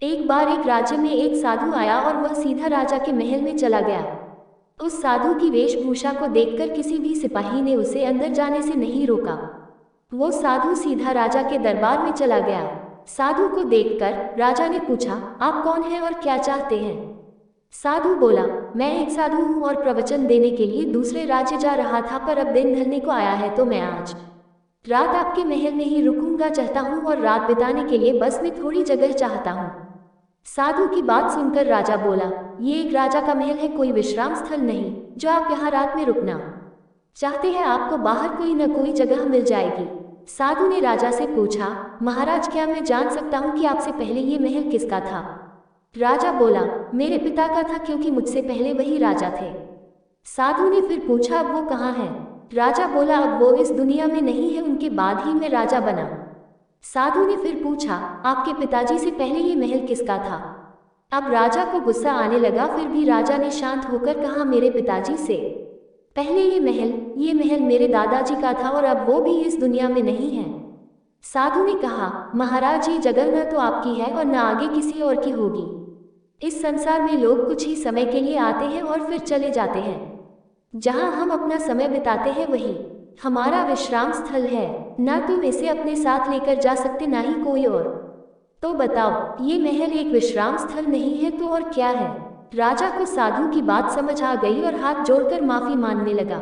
एक बार एक राज्य में एक साधु आया और वह सीधा राजा के महल में चला गया। उस साधु की वेशभूषा को देखकर किसी भी सिपाही ने उसे अंदर जाने से नहीं रोका। वो साधु सीधा राजा के दरबार में चला गया। साधु को देखकर राजा ने पूछा, आप कौन हैं और क्या चाहते हैं? साधु बोला, मैं एक साधु हूँ और प्रवचन देने के लिए दूसरे राज्य जा रहा था, पर अब दिन ढलने को आया है तो मैं आज रात आपके महल में ही रुकूंगा चाहता हूँ और रात बिताने के लिए बस में थोड़ी जगह चाहता हूँ। साधु की बात सुनकर राजा बोला, ये एक राजा का महल है, कोई विश्राम स्थल नहीं जो आप यहाँ रात में रुकना चाहते हैं। आपको बाहर कोई न कोई जगह मिल जाएगी। साधु ने राजा से पूछा, महाराज क्या मैं जान सकता हूँ कि आपसे पहले ये महल किसका था? राजा बोला, मेरे पिता का था, क्योंकि मुझसे पहले वही राजा थे। साधु ने फिर पूछा, अब वो कहाँ है? राजा बोला, अब वो इस दुनिया में नहीं है, उनके बाद ही मैं राजा बना। साधु ने फिर पूछा, आपके पिताजी से पहले ये महल किसका था? अब राजा को गुस्सा आने लगा, फिर भी राजा ने शांत होकर कहा, मेरे पिताजी से पहले ये महल मेरे दादाजी का था और अब वो भी इस दुनिया में नहीं है। साधु ने कहा, महाराज ये जगह न तो आपकी है और न आगे किसी और की होगी। इस संसार में लोग कुछ ही समय के लिए आते हैं और फिर चले जाते हैं। जहाँ हम अपना समय बिताते हैं वही हमारा विश्राम स्थल है। न तुम इसे अपने साथ लेकर जा सकते, ना ही कोई और। तो बताओ, ये महल एक विश्राम स्थल नहीं है तो और क्या है? राजा को साधु की बात समझ आ गई और हाथ जोड़कर माफी मांगने लगा।